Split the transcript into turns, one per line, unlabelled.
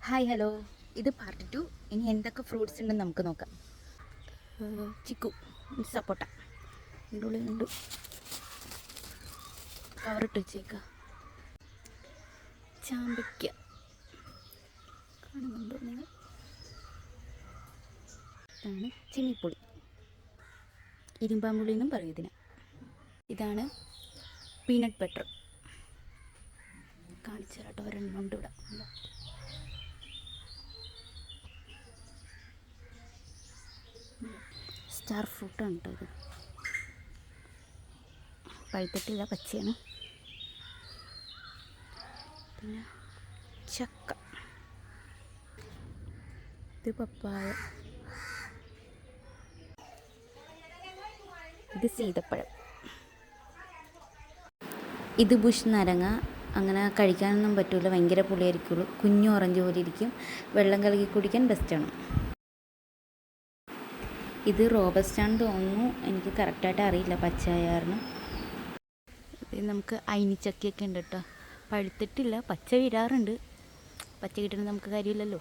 Hi hello, ഇത് part 2. ഇനി എന്തൊക്കെ ഫ്രൂട്ട്സ് ഉണ്ടെന്ന് നമുക്ക് നോക്കാം. ചിക്കു, സപ്പോട്ട എൻ്റെ ഉള്ളിലുണ്ട്. കവറിട്ട് വെച്ചേക്കാം. ചാമ്പയ്ക്ക കാണുന്നുണ്ടോ നിങ്ങൾ? ഇതാണ് ചിന്നിപ്പൊടി, ഇരുമ്പാമ്പുളി എന്നും പറയും ഇതിന്. ഇതാണ് പീനട്ട് ബട്ടർ. കാണിച്ചു തരാട്ടോ, ഒരെണ്ണം ഉണ്ട് ഇവിടെ. സ്റ്റാർ ഫ്രൂട്ടാണ് കേട്ടോ ഇത്. പഴുത്തിട്ടില്ല, പച്ചയാണ്. പിന്നെ ചക്ക, ഇത് പപ്പായ, ഇത് സീതപ്പഴം, ഇത് ബുഷ് നാരങ്ങ. അങ്ങനെ കഴിക്കാനൊന്നും പറ്റില്ല, ഭയങ്കര പുളിയായിരിക്കുള്ളൂ. കുഞ്ഞു ഓറഞ്ച് പോലെ ഇരിക്കും, വെള്ളം കലക്കി കുടിക്കാൻ ബെസ്റ്റാണ്. ഇത് റോബസ്റ്റാണെന്ന് തോന്നുന്നു, എനിക്ക് കറക്റ്റായിട്ട് അറിയില്ല, പച്ചയായ കാരണം. ഇത് നമുക്ക് അയിനിച്ചക്കയൊക്കെ ഉണ്ട് കേട്ടോ, പഴുത്തിട്ടില്ല, പച്ച വിടാറുണ്ട്. പച്ച കിട്ടണമെങ്കിൽ നമുക്ക് കാര്യമില്ലല്ലോ.